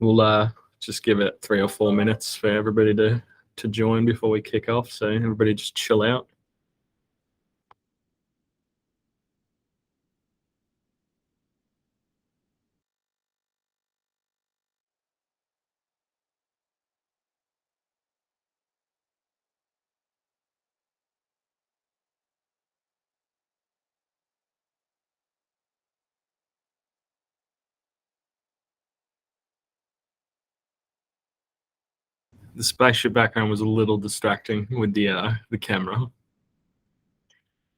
We'll just give it 3 or 4 minutes for everybody to join before we kick off. So everybody just chill out. The spaceship background was a little distracting with the camera.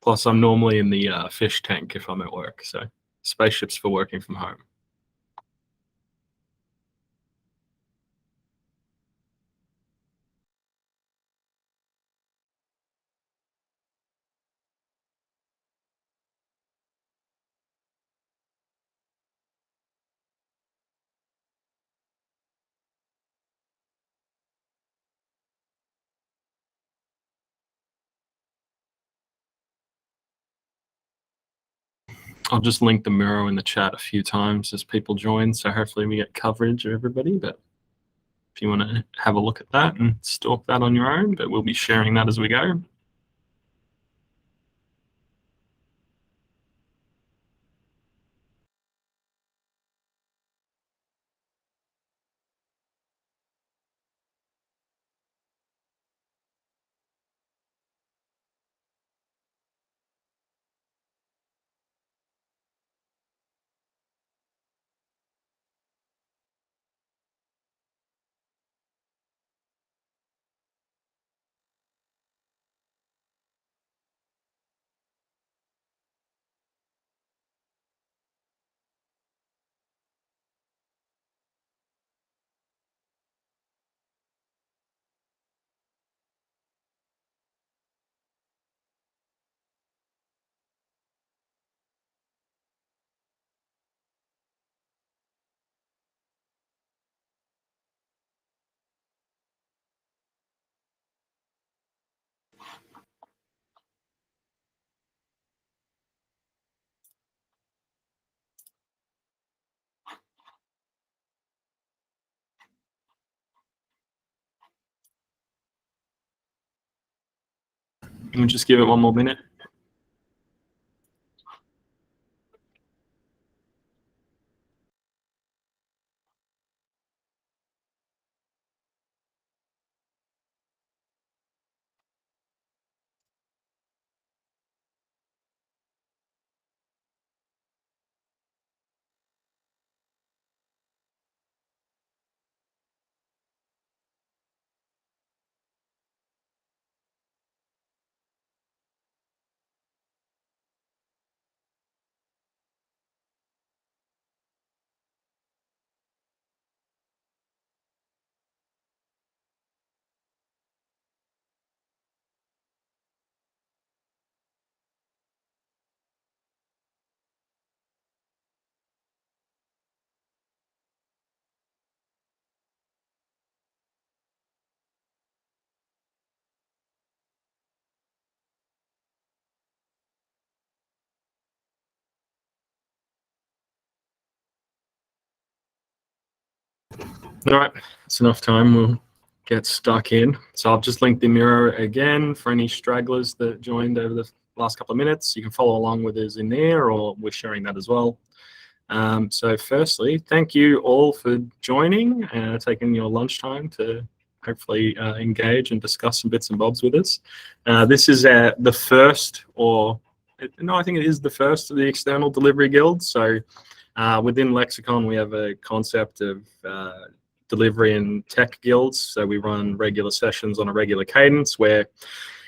Plus, I'm normally in the fish tank if I'm at work, so spaceship's for working from home. I'll just link the Miro in the chat a few times as people join, so hopefully we get coverage of everybody. But if you want to have a look at that and stalk that on your own, but we'll be sharing that as we go. We'll just give it 1 more minute. All right, that's enough time. We'll get stuck in. So I've just linked the Miro again for any stragglers that joined over the last couple of minutes. You can follow along with us in there, or we're sharing that as well. So firstly, thank you all for joining and taking your lunchtime to hopefully engage and discuss some bits and bobs with us. This is the first, or no, I think it is the first of the external delivery guilds. So within Lexicon, we have a concept of delivery and tech guilds. So we run regular sessions on a regular cadence where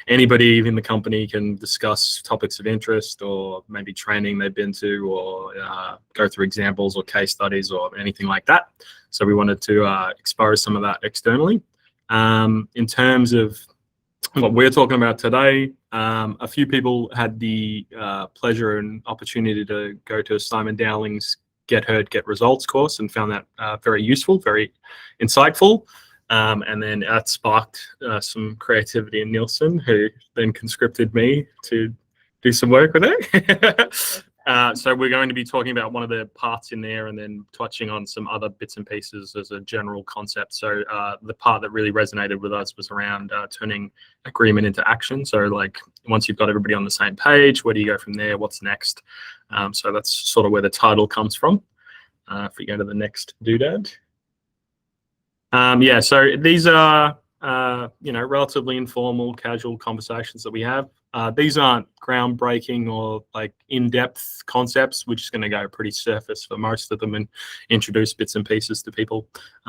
anybody in the company can discuss topics of interest, or maybe training they've been to, or go through examples or case studies or anything like that. So we wanted to expose some of that externally. In terms of what we're talking about today, a few people had the pleasure and opportunity to go to Simon Dowling's Get Heard, Get Results course and found that very useful, very insightful. And then that sparked some creativity in Nielsen, who then conscripted me to do some work with it. So we're going to be talking about one of the parts in there and then touching on some other bits and pieces as a general concept. So the part that really resonated with us was around turning agreement into action. So like once you've got everybody on the same page, where do you go from there? What's next? So that's sort of where the title comes from. If we go to the next doodad. Yeah, so these are relatively informal, casual conversations that we have. These aren't groundbreaking or like in-depth concepts. We're just going to go pretty surface for most of them and introduce bits and pieces to people.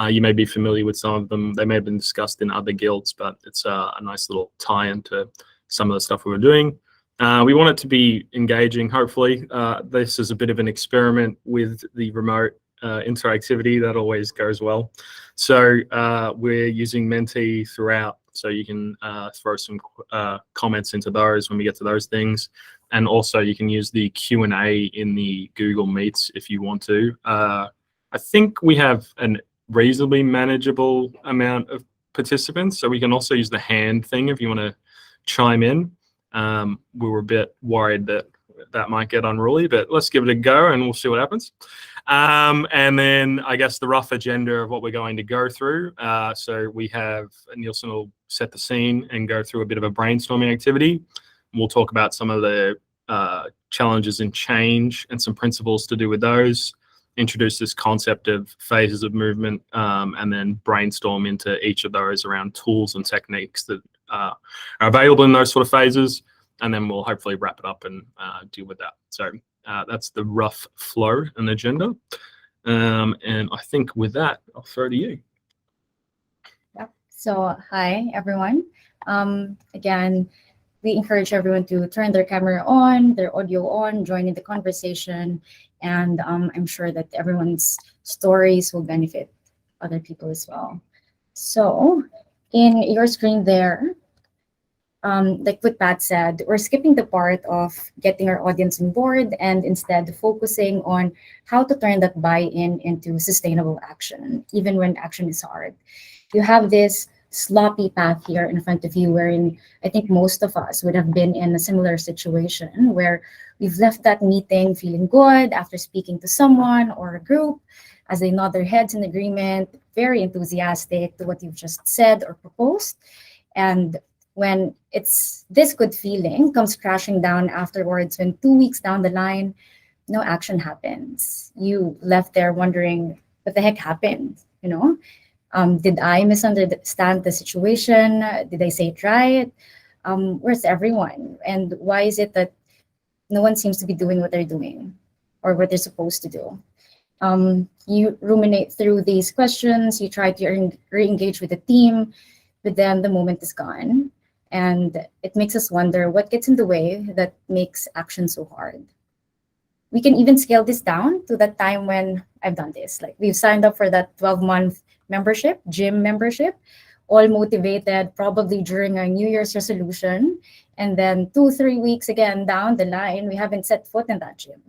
You may be familiar with some of them. They may have been discussed in other guilds, but it's a nice little tie-in to some of the stuff we were doing. We want it to be engaging, hopefully. This is a bit of an experiment with the remote interactivity. That always goes well. So we're using Menti throughout, so you can throw some comments into those when we get to those things. And also you can use the Q&A in the Google Meets if you want to. I think we have a reasonably manageable amount of participants, so we can also use the hand thing if you want to chime in. We were a bit worried that might get unruly, but let's give it a go and we'll see what happens. And then I guess the rough agenda of what we're going to go through. So we have Nielsen will set the scene and go through a bit of a brainstorming activity. We'll talk about some of the challenges in change and some principles to do with those. Introduce this concept of phases of movement, and then brainstorm into each of those around tools and techniques that are available in those sort of phases. And then we'll hopefully wrap it up and deal with that. So that's the rough flow and agenda. And I think with that, I'll throw to you. Yep. So hi, everyone. Again, we encourage everyone to turn their camera on, their audio on, join in the conversation. And I'm sure that everyone's stories will benefit other people as well. So in your screen there, like what Pat said, we're skipping the part of getting our audience on board and instead focusing on how to turn that buy-in into sustainable action, even when action is hard. You have this sloppy path here in front of you, wherein I think most of us would have been in a similar situation where we've left that meeting feeling good after speaking to someone or a group as they nod their heads in agreement, very enthusiastic to what you've just said or proposed. And when it's this good feeling comes crashing down afterwards, when 2 weeks down the line, no action happens. You left there wondering what the heck happened, Did I misunderstand the situation? Did I say it right? Where's everyone? And why is it that no one seems to be doing what they're doing or what they're supposed to do? You ruminate through these questions, you try to re-engage with the team, but then the moment is gone. And it makes us wonder what gets in the way that makes action so hard. We can even scale this down to that time when I've done this. Like we've signed up for that 12-month membership, gym membership, all motivated probably during our New Year's resolution. And then 2-3 weeks again down the line, we haven't set foot in that gym,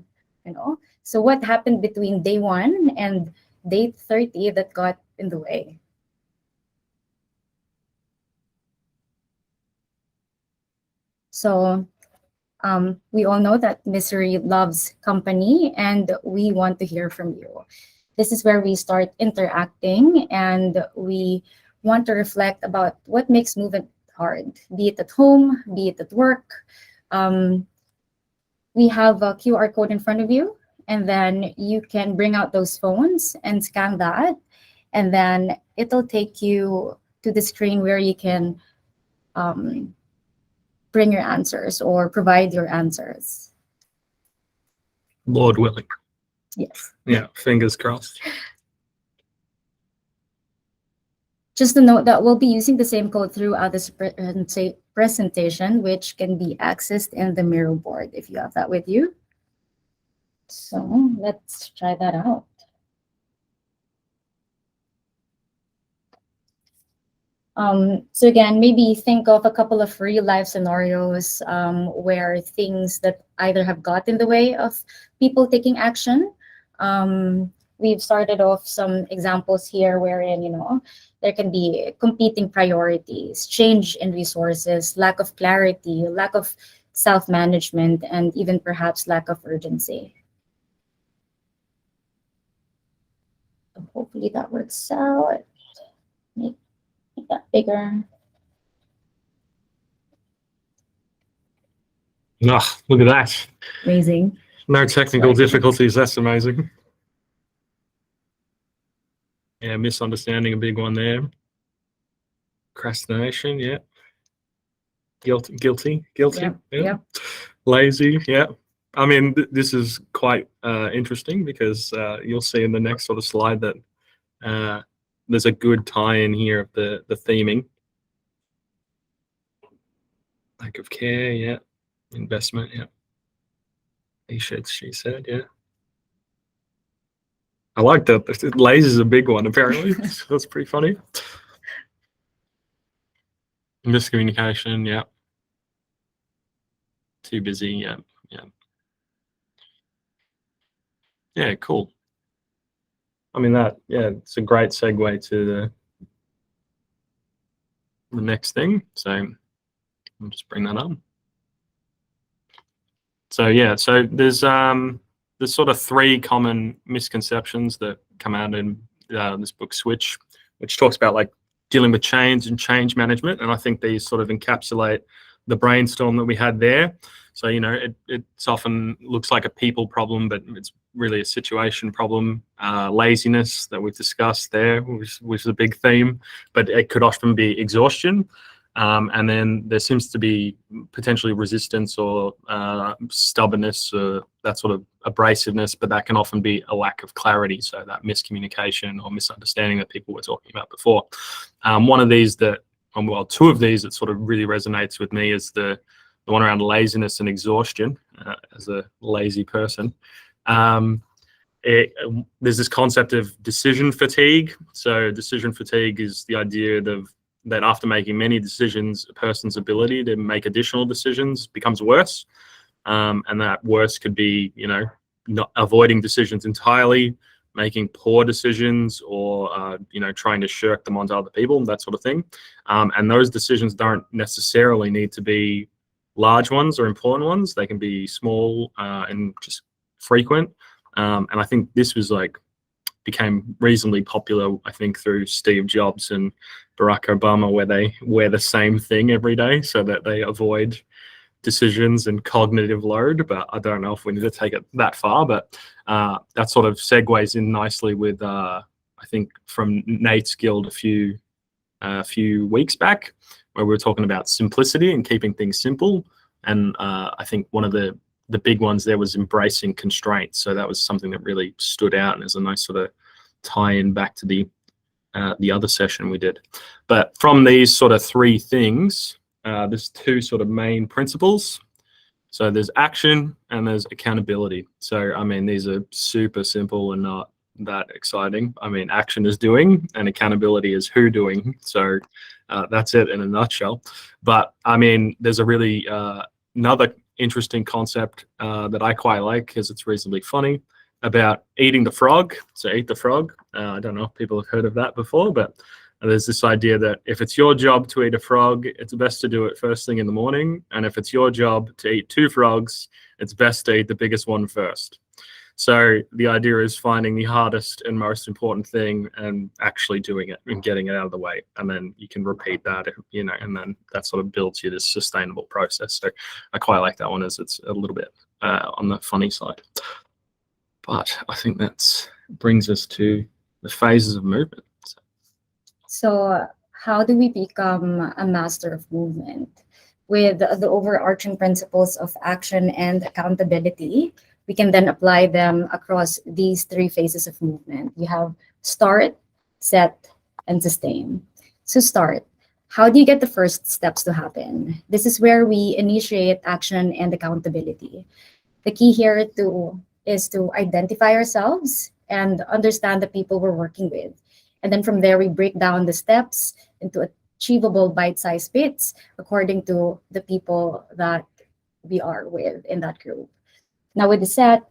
So what happened between day 1 and day 30 that got in the way? So we all know that misery loves company, and we want to hear from you. This is where we start interacting, and we want to reflect about what makes movement hard, be it at home, be it at work. We have a QR code in front of you, and then you can bring out those phones and scan that, and then it'll take you to the screen where you can bring your answers or provide your answers. Lord willing. Yes. Yeah, fingers crossed. Just to note that we'll be using the same code throughout this presentation, which can be accessed in the Miro board if you have that with you. So let's try that out. So again, maybe think of a couple of real life scenarios where things that either have got in the way of people taking action. We've started off some examples here wherein, there can be competing priorities, change in resources, lack of clarity, lack of self-management, and even perhaps lack of urgency. Hopefully that works out. Make that bigger. Ah, look at that. Amazing. No technical difficulties. That's amazing. Yeah, misunderstanding, a big one there. Procrastination, yeah. Guilty. Yep. Lazy, yeah. I mean, this is quite interesting because you'll see in the next sort of slide that there's a good tie-in here of the theming. Lack of care, yeah. Investment, yeah. He said, she said, yeah. I like that. Lazy is a big one, apparently. That's pretty funny. Miscommunication, yeah. Too busy, yeah. Yeah, cool. I mean, it's a great segue to the next thing. So I'll just bring that up. So yeah, so there's sort of three common misconceptions that come out in this book, Switch, which talks about like dealing with change and change management. And I think these sort of encapsulate the brainstorm that we had there. So, you know, it's often looks like a people problem, but it's really a situation problem. Laziness that we've discussed there, which is a big theme, but it could often be exhaustion. And then there seems to be potentially resistance or stubbornness, that sort of abrasiveness, but that can often be a lack of clarity. So that miscommunication or misunderstanding that people were talking about before. One of these two of these that sort of really resonates with me is the one around laziness and exhaustion. As a lazy person, there's this concept of decision fatigue. So decision fatigue is the idea that after making many decisions, a person's ability to make additional decisions becomes worse. And that worse could be, you know, not avoiding decisions entirely, making poor decisions, or, you know, trying to shirk them onto other people, that sort of thing. And those decisions don't necessarily need to be large ones or important ones. They can be small and just frequent. And I think this was became reasonably popular, I think, through Steve Jobs and Barack Obama, where they wear the same thing every day so that they avoid decisions and cognitive load. But I don't know if we need to take it that far, but that sort of segues in nicely with, I think, from Nate's Guild a few weeks back, where we were talking about simplicity and keeping things simple. And I think one of the big ones there was embracing constraints. So that was something that really stood out and is a nice sort of tie-in back to the other session we did. But from these sort of three things, there's two sort of main principles. So there's action and there's accountability. So, I mean, these are super simple and not that exciting. I mean, action is doing and accountability is who doing. So that's it in a nutshell. But I mean, there's a really another interesting concept that I quite like because it's reasonably funny about eating the frog. So eat the frog. I don't know if people have heard of that before, but there's this idea that if it's your job to eat a frog, it's best to do it first thing in the morning. And if it's your job to eat two frogs, it's best to eat the biggest one first. So the idea is finding the hardest and most important thing and actually doing it and getting it out of the way. And then you can repeat that, you know, and then that sort of builds you this sustainable process. So I quite like that one as it's a little bit on the funny side. But I think that brings us to the phases of movement. So how do we become a master of movement? With the overarching principles of action and accountability, we can then apply them across these three phases of movement. You have start, set, and sustain. So start. How do you get the first steps to happen? This is where we initiate action and accountability. The key here is to identify ourselves and understand the people we're working with. And then from there, we break down the steps into achievable bite-sized bits according to the people that we are with in that group. Now with the set,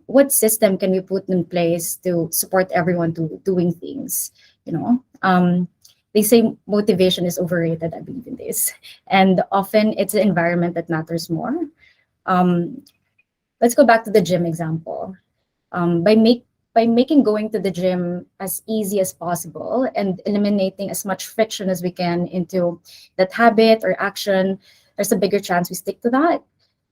what system can we put in place to support everyone to doing things? You know, They say motivation is overrated. I believe in this, and often it's the environment that matters more. Um, let's go back to the gym example. By making going to the gym as easy as possible and eliminating as much friction as we can into that habit or action, there's a bigger chance we stick to that.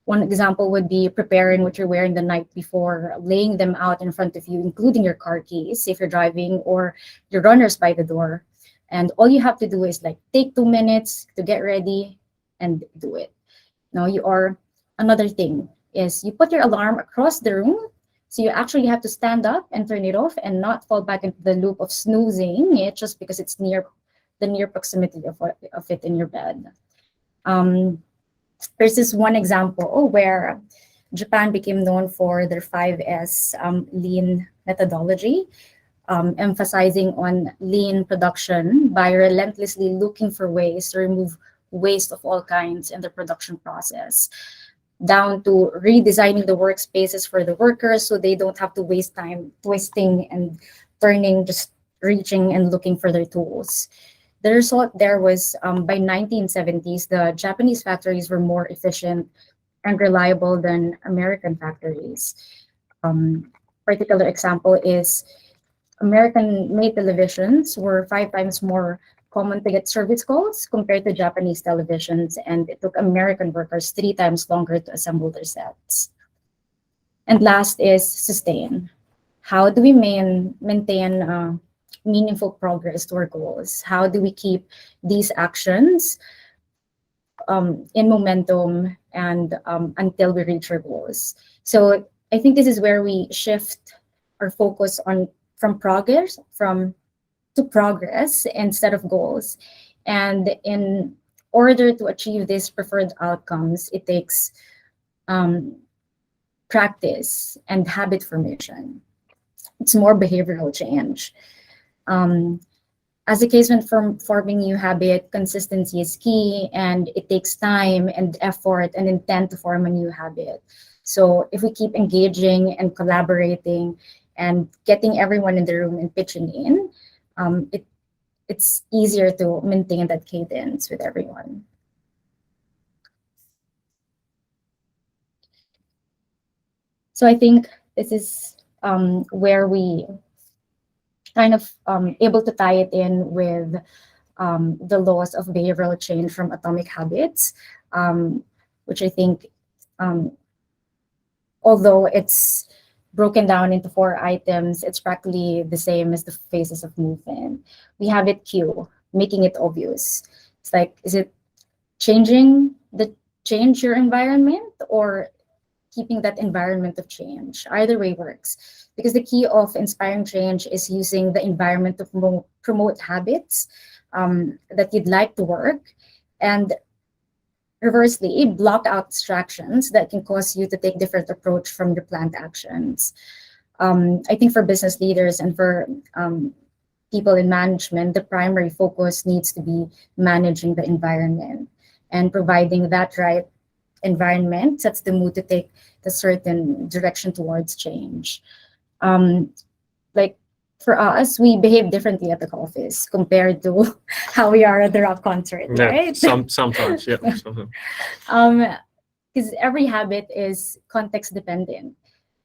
One example would be preparing what you're wearing the night before, laying them out in front of you, including your car keys if you're driving, or your runners by the door. And all you have to do is like take 2 minutes to get ready and do it. Now you are another thing is you put your alarm across the room. So you actually have to stand up and turn it off and not fall back into the loop of snoozing it just because it's near the near proximity of it in your bed. Um, there's this one example where Japan became known for their 5S lean methodology, emphasizing on lean production by relentlessly looking for ways to remove waste of all kinds in the production process, down to redesigning the workspaces for the workers so they don't have to waste time twisting and turning, just reaching and looking for their tools. The result there was by 1970s, the Japanese factories were more efficient and reliable than American factories. Particular example is American made televisions were 5 times more common to get service calls compared to Japanese televisions, and it took American workers 3 times longer to assemble their sets. And last is sustain. How do we maintain meaningful progress to our goals? How do we keep these actions in momentum and until we reach our goals? So I think this is where we shift our focus on to progress instead of goals. And in order to achieve these preferred outcomes, it takes practice and habit formation. It's more behavioral change. As a case when forming new habit, consistency is key, and it takes time and effort and intent to form a new habit. So if we keep engaging and collaborating and getting everyone in the room and pitching in, it's easier to maintain that cadence with everyone. So I think this is where we kind of able to tie it in with the laws of behavioral change from Atomic Habits, which I think, although it's broken down into 4 items, it's practically the same as the phases of movement. We have it cue, making it obvious. It's like, is it change your environment or keeping that environment of change? Either way works, because the key of inspiring change is using the environment to promote habits that you'd like to work, and reversely block out distractions that can cause you to take different approach from your planned actions. I think for business leaders and for people in management, the primary focus needs to be managing the environment, and providing that right environment sets the mood to take the certain direction towards change. Like for us, we behave differently at the office compared to how we are at the rock concert, Yeah, right? sometimes, yeah. Because every habit is context dependent.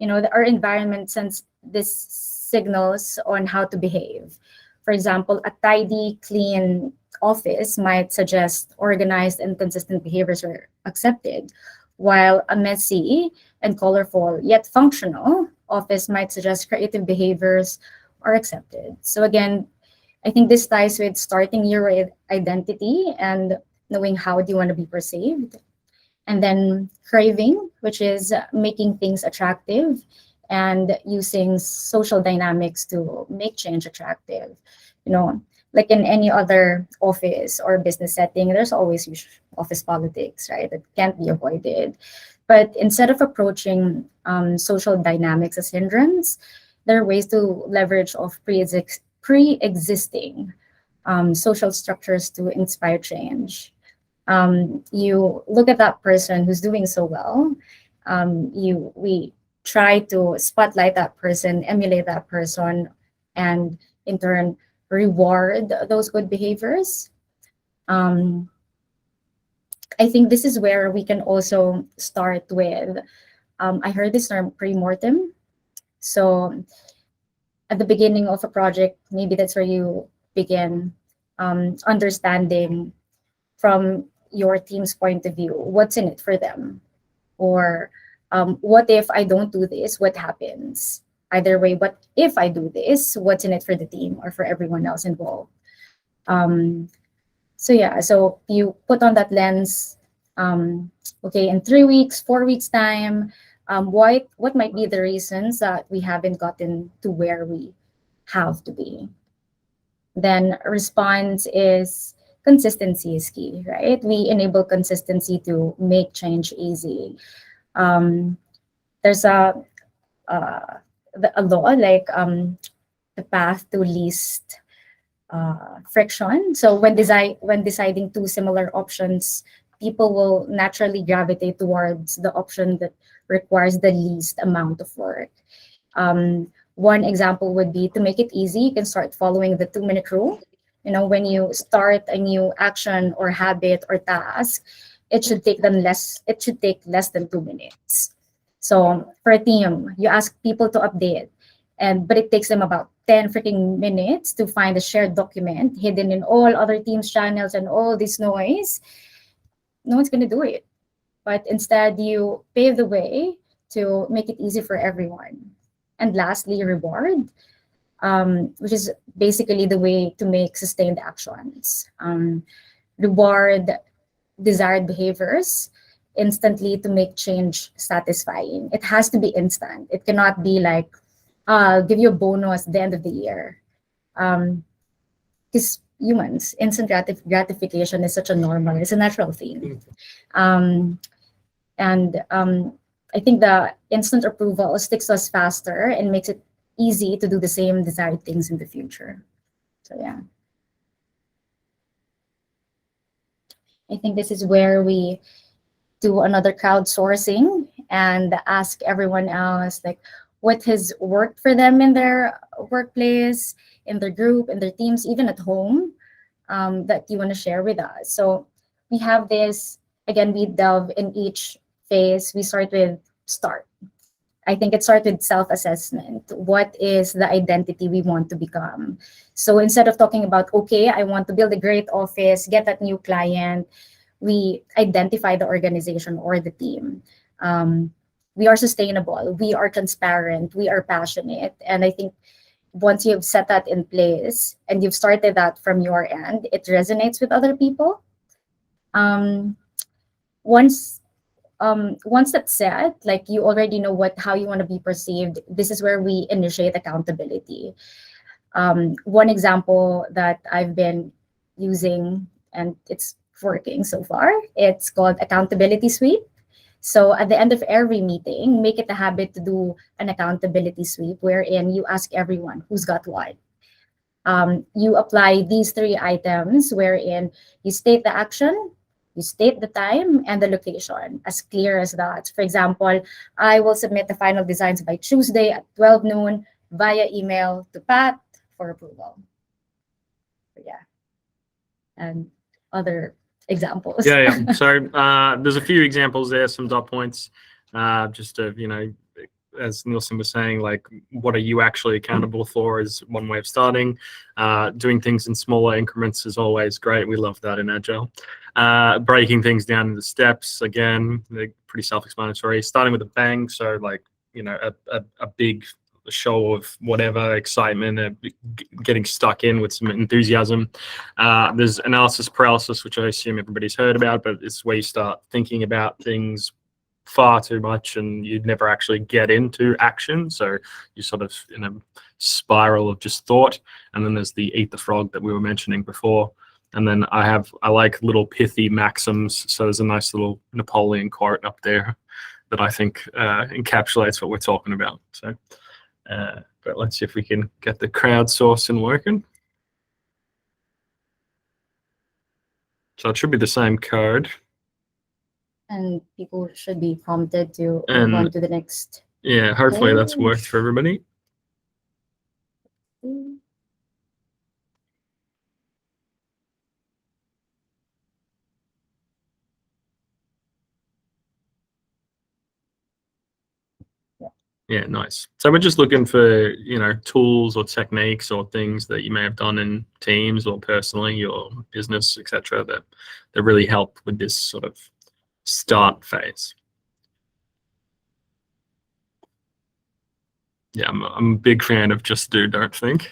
Our environment sends this signals on how to behave. For example, a tidy, clean office might suggest organized and consistent behaviors are accepted, while a messy and colorful yet functional office might suggest creative behaviors are accepted. So again, I think this ties with starting your identity and knowing how do you want to be perceived. And then craving, which is making things attractive and using social dynamics to make change attractive. Like in any other office or business setting, there's always office politics, right? That can't be avoided. But instead of approaching social dynamics as hindrance, there are ways to leverage off pre-existing social structures to inspire change. You look at that person who's doing so well. We try to spotlight that person, emulate that person, and in turn reward those good behaviors. I think this is where we can also start with, I heard this term pre-mortem. So at the beginning of a project, maybe that's where you begin understanding from your team's point of view, what's in it for them? Or what if I don't do this? What happens? Either way, what if I do this? What's in it for the team or for everyone else involved? So yeah, so you put on that lens. Okay, in 3 weeks, 4 weeks time, what might be the reasons that we haven't gotten to where we have to be? Then response is consistency is key, right? We enable consistency to make change easy. There's a law like the path to least friction. So when deciding two similar options, people will naturally gravitate towards the option that requires the least amount of work. One example would be to make it easy, you can start following the 2-minute rule. When you start a new action or habit or task, it should take less than 2 minutes. So for a team, you ask people to update, but it takes them about 10 freaking minutes to find a shared document hidden in all other teams' channels and all this noise. No one's going to do it. But instead, you pave the way to make it easy for everyone. And lastly, reward, which is basically the way to make sustained actions. Reward desired behaviors instantly to make change satisfying. It has to be instant. It cannot be like, I'll give you a bonus at the end of the year. Because humans, instant gratification is such a normal, it's a natural thing. I think the instant approval sticks to us faster and makes it easy to do the same desired things in the future. So yeah. I think this is where we do another crowdsourcing and ask everyone else like what has worked for them in their workplace, in their group, in their teams, even at home, that you want to share with us. So we have this, again, we delve in each phase. We start with start. I think it starts with self-assessment. What is the identity we want to become? So instead of talking about, okay, I want to build a great office, get that new client, we identify the organization or the team. We are sustainable, we are transparent, we are passionate. And I think once you've set that in place and you've started that from your end, it resonates with other people. Once that's set, like you already know how you want to be perceived, this is where we initiate accountability. One example that I've been using, and it's working so far, it's called accountability sweep. So at the end of every meeting, make it a habit to do an accountability sweep wherein you ask everyone who's got what. You apply these 3 items wherein you state the action, you state the time, and the location, as clear as that. For example, I will submit the final designs by Tuesday at 12 noon via email to Pat for approval. Yeah. And other examples. Yeah. So there's a few examples there, some dot points, just to, as Nielsen was saying, like, what are you actually accountable for is one way of starting. Doing things in smaller increments is always great. We love that in Agile. Breaking things down into steps, again, pretty self-explanatory. Starting with a bang, so like, a big show of whatever excitement, getting stuck in with some enthusiasm. There's analysis paralysis, which I assume everybody's heard about, but it's where you start thinking about things far too much and you'd never actually get into action. So you're sort of in a spiral of just thought. And then there's the eat the frog that we were mentioning before. And then I like little pithy maxims. So there's a nice little Napoleon quote up there that I think encapsulates what we're talking about. So, but let's see if we can get the crowdsourcing working. So it should be the same code. And people should be prompted to move on to the next. Yeah, hopefully that's worked for everybody. Yeah, nice. So we're just looking for, tools or techniques or things that you may have done in teams or personally or business, etc., that really help with this sort of start phase. Yeah, I'm a big fan of just do, don't think.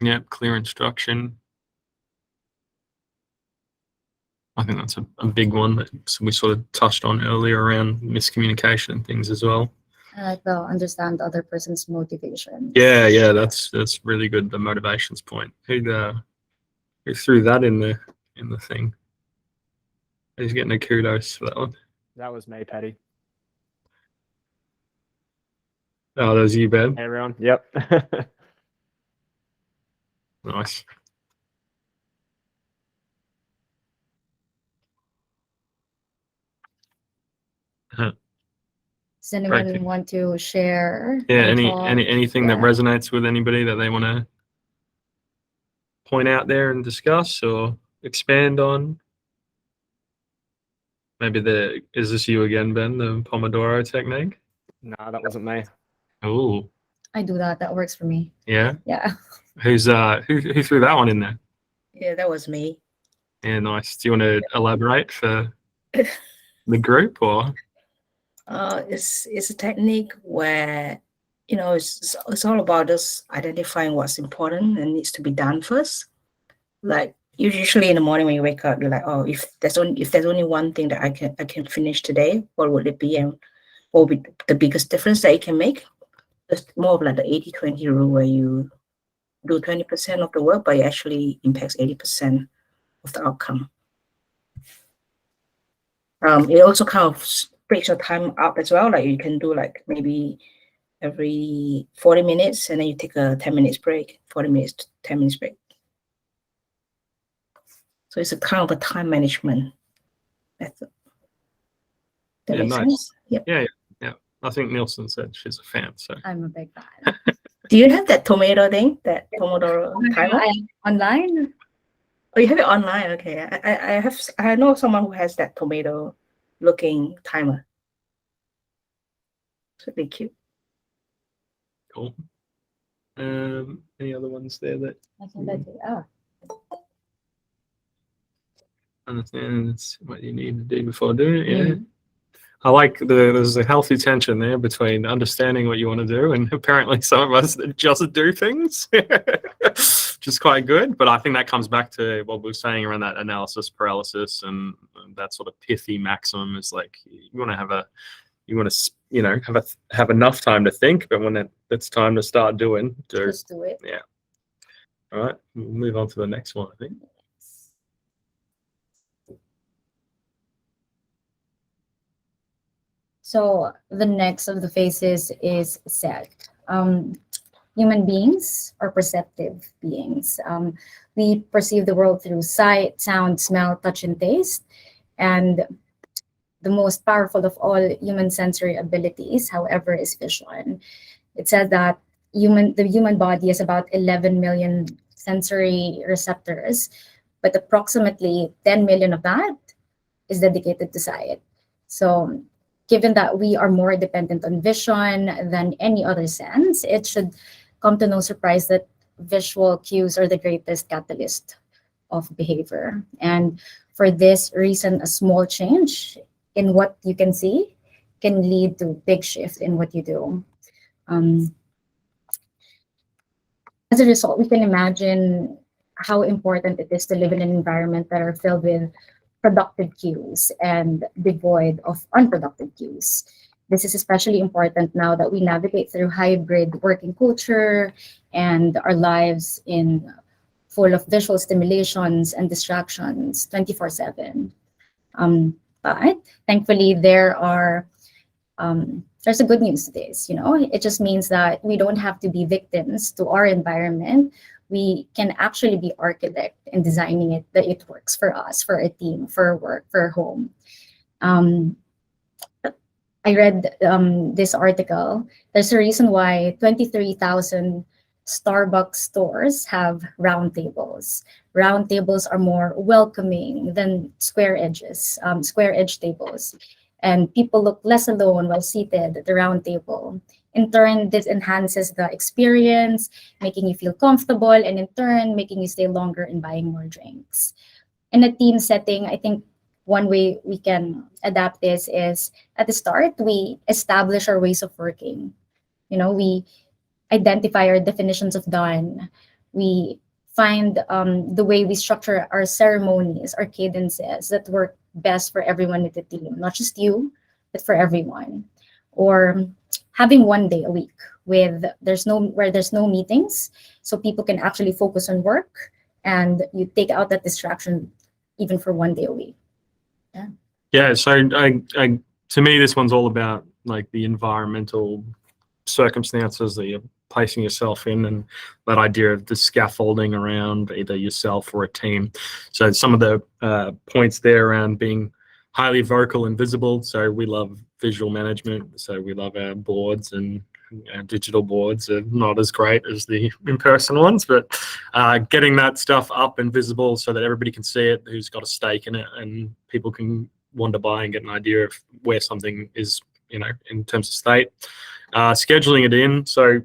Yeah, clear instruction. I think that's a big one that we sort of touched on earlier around miscommunication and things as well. I like to understand the other person's motivation. Yeah, that's really good. The motivations point. Who threw that in the thing? He's getting a kudos for that one. That was May Petty. Oh, that was you, Ben. Hey, everyone. Yep. Nice. Does anyone Practic- want to share? Yeah, thoughts? anything that Yeah. resonates with anybody that they want to point out there and discuss or expand on? Maybe is this you again, Ben, the Pomodoro technique? No, that wasn't me. Oh, I do that. That works for me. yeah. Yeah. Who threw that one in there? Yeah, that was me. Yeah, nice. Do you want to elaborate for the group or? It's a technique where, it's all about us identifying what's important and needs to be done first. Like usually in the morning when you wake up, you're like, oh, if there's only one thing that I can finish today, what would it be, and what would be the biggest difference that it can make? It's more of like the 80-20 rule, where you do 20% of the work, but it actually impacts 80% of the outcome. It also kind of breaks your time up as well. Like you can do like maybe every 40 minutes, and then you take a 10 minutes break, 40 minutes, 10 minutes break. So it's a kind of a time management method. That Yeah, makes nice. sense? Yep. Yeah. I think Nielsen said she's a fan. So I'm a big fan. Do you have that tomato thing, that Pomodoro timer? Online? Oh, you have it online. Okay. I know someone who has that tomato looking timer. It's really cute. cool. Any other ones there that I think that's it. Oh, understands what you need to do before doing it? Yeah. Mhm. I like there's a healthy tension there between understanding what you want to do and apparently some of us just do things, which is quite good. But I think that comes back to what we were saying around that analysis paralysis and that sort of pithy maximum is like you want to have enough time to think, but when it's time to start do. just do it. Yeah. All right, we'll move on to the next one, I think. So the next of the phases is set. Human beings are perceptive beings. We perceive the world through sight, sound, smell, touch, and taste. And the most powerful of all human sensory abilities, however, is vision. It says that the human body has about 11 million sensory receptors, but approximately 10 million of that is dedicated to sight. So given that we are more dependent on vision than any other sense, it should come to no surprise that visual cues are the greatest catalyst of behavior. And for this reason, a small change in what you can see can lead to big shift in what you do. As a result, we can imagine how important it is to live in an environment that are filled with productive cues and devoid of unproductive cues. This is especially important now that we navigate through hybrid working culture and our lives in full of visual stimulations and distractions 24/7. But thankfully, there's a good news to this. It just means that we don't have to be victims to our environment. We can actually be architect in designing it that it works for us, for a team, for work, for home. I read this article. There's a reason why 23,000 Starbucks stores have round tables. Round tables are more welcoming than square edge tables. And people look less alone while seated at the round table. In turn, this enhances the experience, making you feel comfortable, and in turn, making you stay longer and buying more drinks. In a team setting, I think one way we can adapt this is at the start, we establish our ways of working. We identify our definitions of done. We find the way we structure our ceremonies, our cadences that work best for everyone in the team, not just you, but for everyone. Or having one day a week where there's no meetings, so people can actually focus on work, and you take out that distraction even for one day a week. Yeah, so I to me, this one's all about like the environmental circumstances that you're placing yourself in, and that idea of the scaffolding around either yourself or a team. So some of the points there around being highly vocal and visible. So we love visual management. So we love our boards, and our digital boards are not as great as the in-person ones, but getting that stuff up and visible so that everybody can see it, who's got a stake in it, and people can wander by and get an idea of where something is, in terms of state. Scheduling it in. So,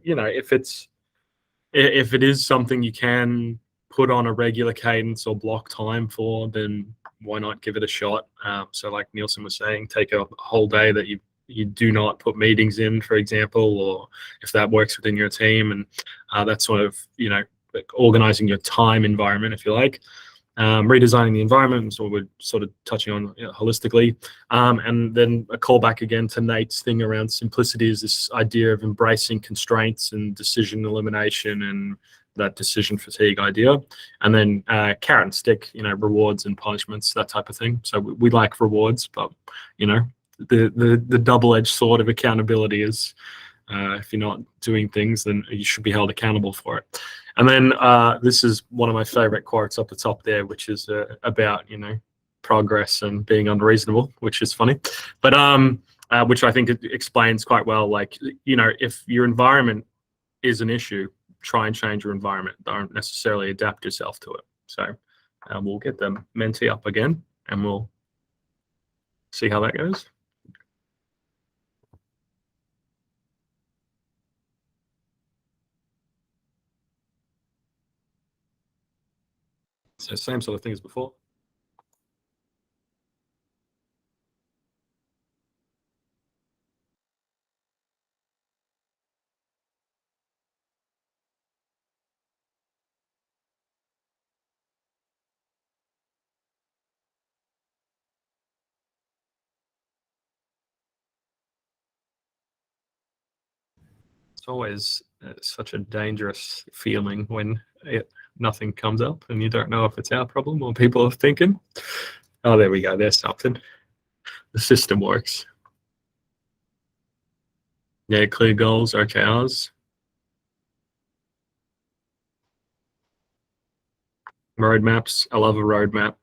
if it is something you can put on a regular cadence or block time for, then why not give it a shot? So like Nielsen was saying, take a whole day that you do not put meetings in, for example, or if that works within your team, and that's sort of, like organizing your time environment, if you like. Redesigning the environment, so we're sort of touching on holistically. And then a callback again to Nate's thing around simplicity is this idea of embracing constraints and decision elimination and that decision fatigue idea. And then carrot and stick, rewards and punishments, that type of thing. So we like rewards, but, the double-edged sword of accountability is if you're not doing things, then you should be held accountable for it. And then this is one of my favorite quotes up the top there, which is about, progress and being unreasonable, which is funny, but which I think it explains quite well. Like, if your environment is an issue, try and change your environment. Don't necessarily adapt yourself to it. So we'll get the mentee up again, and we'll see how that goes. So same sort of thing as before. It's always such a dangerous feeling when nothing comes up and you don't know if it's our problem or people are thinking. Oh, there we go. There's something. The system works. Yeah, clear goals, OKRs. Roadmaps. I love a roadmap.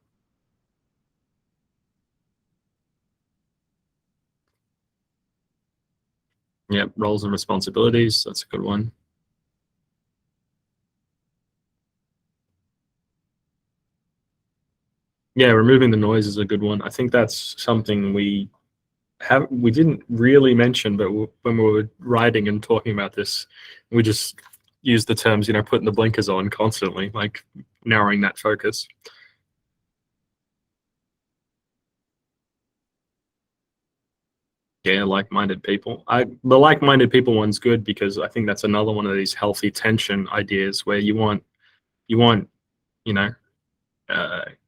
Yeah, roles and responsibilities. That's a good one. Yeah, removing the noise is a good one. I think that's something we didn't really mention, but when we were writing and talking about this, we just used the terms, putting the blinkers on constantly, like narrowing that focus. Yeah, like-minded people. The like-minded people one's good because I think that's another one of these healthy tension ideas where you want,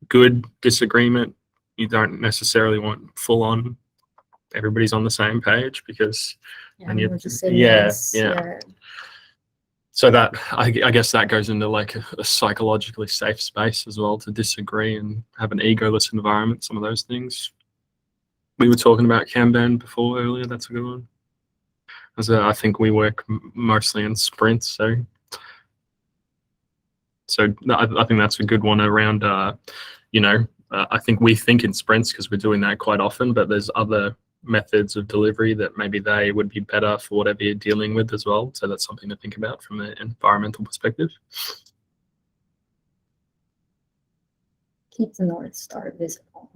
good disagreement. You don't necessarily want full-on everybody's on the same page, because yeah. So that I guess that goes into like a psychologically safe space as well to disagree and have an egoless environment. Some of those things we were talking about Kanban before earlier. That's a good one. I think we work mostly in sprints, so I think that's a good one around. I think we think in sprints because we're doing that quite often, but there's other methods of delivery that maybe they would be better for whatever you're dealing with as well. So that's something to think about from an environmental perspective. Keep the North Star visible.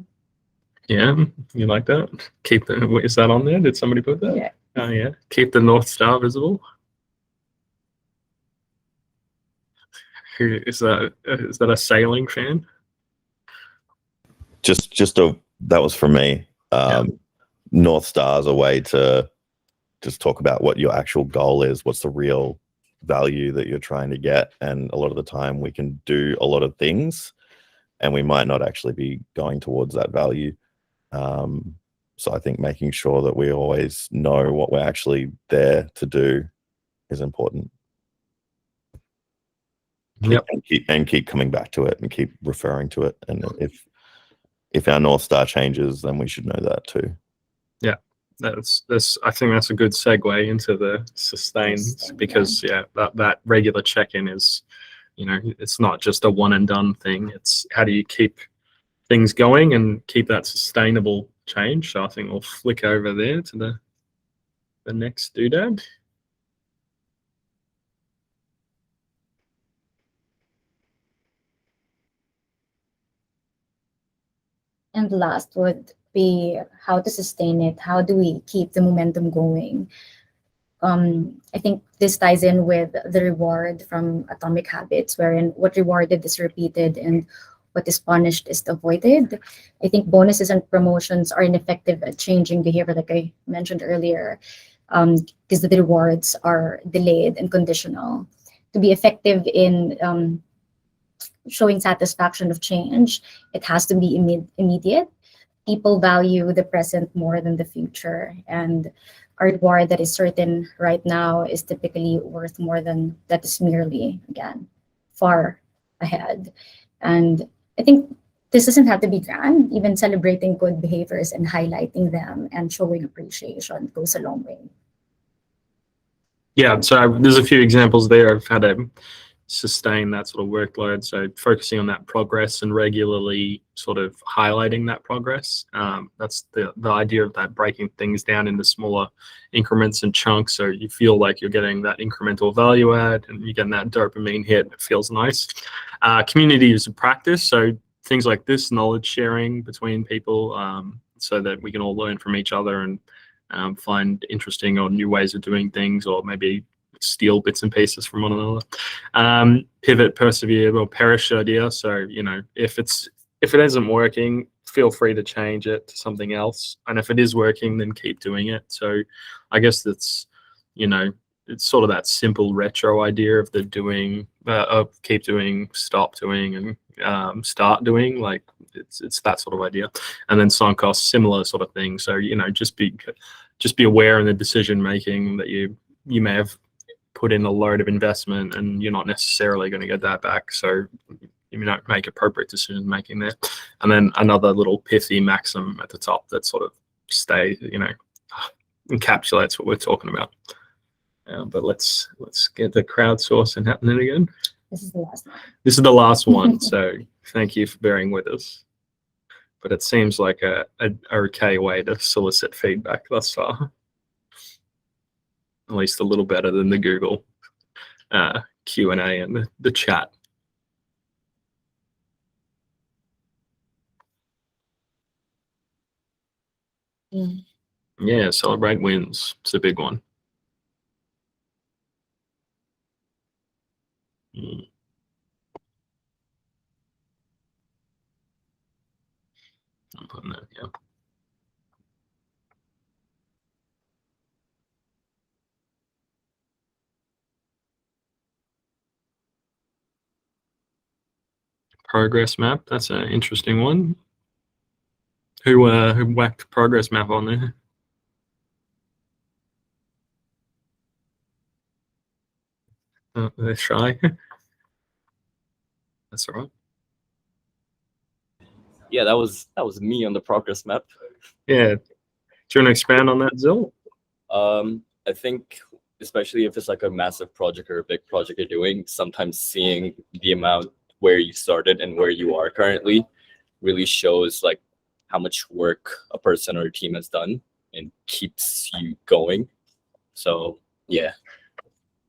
Yeah, you like that? Keep the, is that on there? Did somebody put that? Yeah. Oh yeah, keep the North Star visible. Who is that? Is that a sailing fan? That was from me. Yeah. North Star is a way to just talk about what your actual goal is. What's the real value that you're trying to get? And a lot of the time we can do a lot of things and we might not actually be going towards that value. So I think making sure that we always know what we're actually there to do is important. Yep. And keep coming back to it and keep referring to it. And if our North Star changes, then we should know that too. Yeah, I think that's a good segue into the sustains, because that regular check-in is, it's not just a one and done thing. It's how do you keep things going and keep that sustainable change. So I think we'll flick over there to the next doodad. And last would be how to sustain it. How do we keep the momentum going? I think this ties in with the reward from Atomic Habits, wherein what rewarded is repeated and what is punished is avoided. I think bonuses and promotions are ineffective at changing behavior, like I mentioned earlier, because the rewards are delayed and conditional. To be effective in showing satisfaction of change, it has to be immediate. People value the present more than the future, and a reward that is certain right now is typically worth more than that is merely, again, far ahead. And I think this doesn't have to be grand. Even celebrating good behaviors and highlighting them and showing appreciation goes a long way. Yeah, so there's a few examples there of how to sustain that sort of workload. So focusing on that progress and regularly sort of highlighting that progress. That's the idea of that, breaking things down into smaller increments and chunks, so you feel like you're getting that incremental value add and you're getting that dopamine hit. It feels nice. Community is a practice, so things like this, knowledge sharing between people, so that we can all learn from each other and find interesting or new ways of doing things, or maybe steal bits and pieces from one another. Pivot, persevere, or perish idea. So, if it isn't working, feel free to change it to something else. And if it is working, then keep doing it. So I guess that's, it's sort of that simple retro idea of the doing, of keep doing, stop doing, and start doing. Like it's that sort of idea. And then sunk cost, similar sort of thing. So, just be aware in the decision making that you may have put in a load of investment and you're not necessarily going to get that back. So you may not make appropriate decision making there. And then another little pithy maxim at the top that sort of encapsulates what we're talking about. But let's get the crowdsourcing happening again. This is the last one. This is the last one. So thank you for bearing with us. But it seems like a okay way to solicit feedback thus far. At least a little better than the Google Q&A and the chat. Yeah, celebrate wins. It's a big one. I'm putting that, yeah. Progress map, that's an interesting one. Who whacked progress map on there? Oh, they're shy. That's all right. Yeah, that was me on the progress map. Yeah. Do you want to expand on that, Zil? I think especially if it's like a massive project or a big project you're doing, sometimes seeing the amount where you started and where you are currently really shows like how much work a person or a team has done. and keeps you going. So yeah.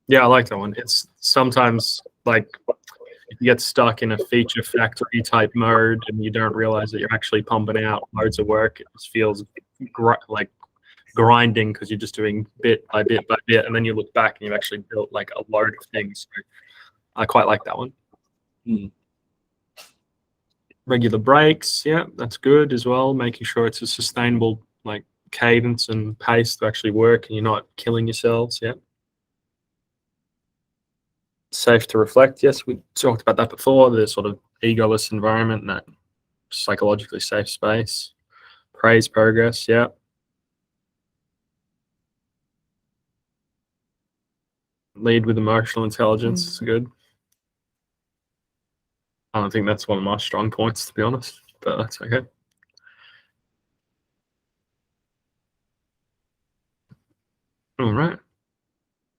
Yeah, I like that one. It's sometimes like if you get stuck in a feature factory type mode and you don't realize that you're actually pumping out loads of work, it just feels like grinding because you're just doing bit by bit by bit, and then you look back and you've actually built like a load of things. So I quite like that one. Regular breaks, yeah, that's good as well. Making sure it's a sustainable like cadence and pace to actually work and you're not killing yourselves. Yeah. Safe to reflect. Yes, we talked about that before. The sort of egoless environment and that psychologically safe space. Praise progress. Yeah. Lead with emotional intelligence. It's good. I don't think that's one of my strong points, to be honest, but that's okay. All right.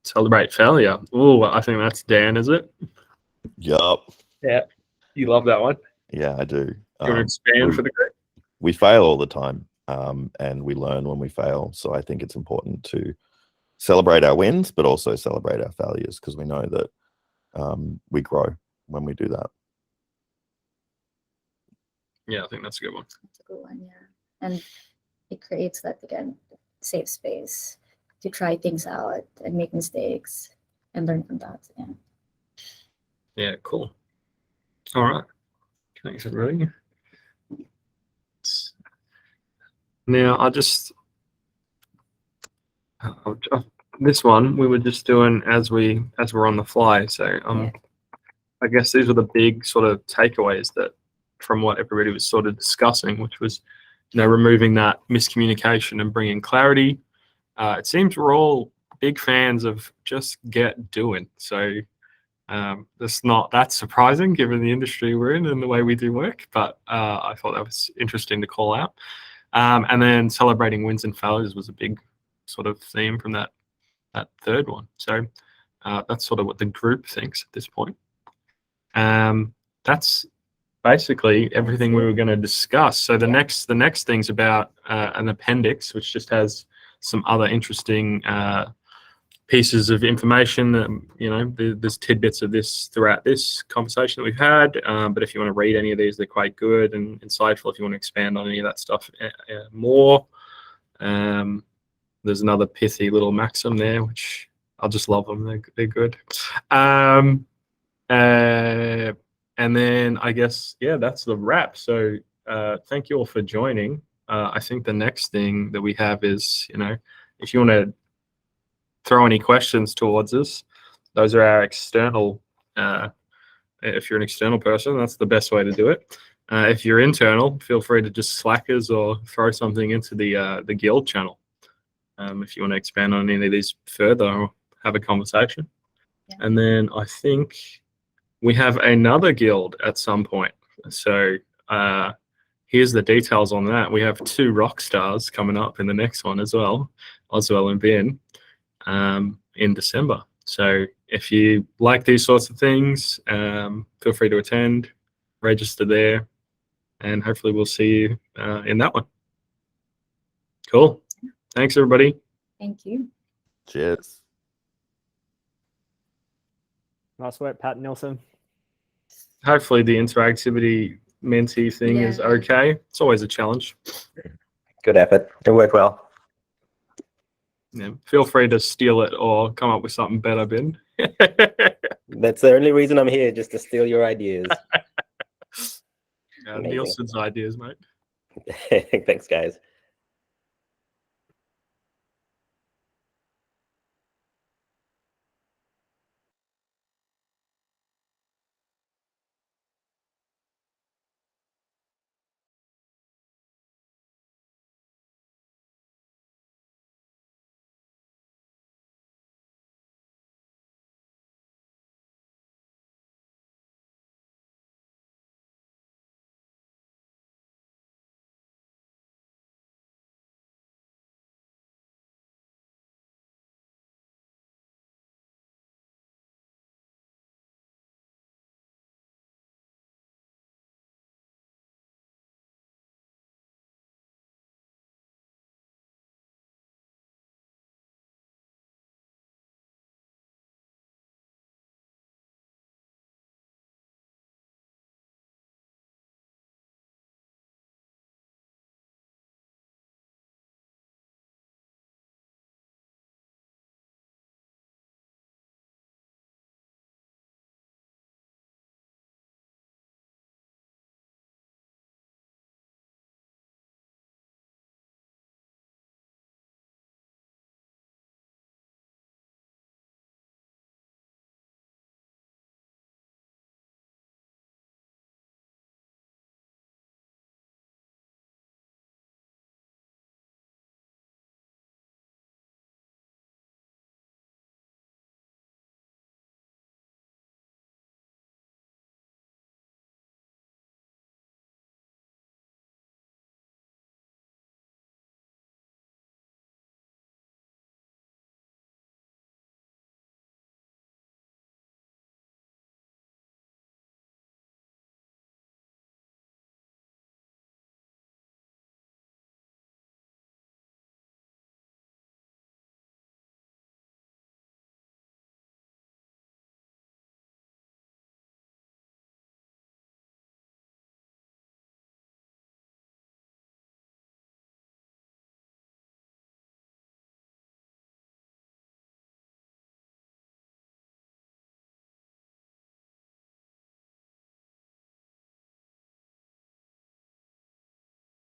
Celebrate failure. Oh, I think that's Dan, is it? Yup. Yeah. You love that one. Yeah, I do. You want to expand for the group? We fail all the time, and we learn when we fail. So I think it's important to celebrate our wins, but also celebrate our failures, because we know that we grow when we do that. Yeah, I think that's a good one. That's a good one, yeah. And it creates that, again, safe space to try things out and make mistakes and learn from that. Yeah. Yeah, cool. All right. Thanks, everybody. Now, this one we were just doing as we're on the fly. So I guess these were the big sort of takeaways that from what everybody was sort of discussing, which was, removing that miscommunication and bringing clarity. It seems we're all big fans of just get doing. So that's not that surprising given the industry we're in and the way we do work, but I thought that was interesting to call out. And then celebrating wins and failures was a big sort of theme from that third one. So that's sort of what the group thinks at this point. That's basically everything we were going to discuss. So the next thing's about an appendix, which just has some other interesting pieces of information that, there's tidbits of this throughout this conversation that we've had. But if you want to read any of these, they're quite good and insightful. If you want to expand on any of that stuff more, there's another pithy little maxim there, which I just love them. They're good. And then I guess, that's the wrap. So thank you all for joining. I think the next thing that we have is, if you want to throw any questions towards us, those are our external. If you're an external person, that's the best way to do it. If you're internal, feel free to just slack us or throw something into the guild channel. If you want to expand on any of these further or have a conversation. Yeah. And then I think we have another guild at some point. So here's the details on that. We have 2 rock stars coming up in the next one as well, Oswell and Ben, in December. So if you like these sorts of things, feel free to attend, register there, and hopefully we'll see you in that one. Cool. Thanks, everybody. Thank you. Cheers. Nice work, Pat Nielsen. Hopefully the interactivity Menti thing is okay. It's always a challenge. Good effort. It worked well. Yeah. Feel free to steal it or come up with something better, Ben. That's the only reason I'm here, just to steal your ideas. Nielsen's ideas, mate. Thanks, guys.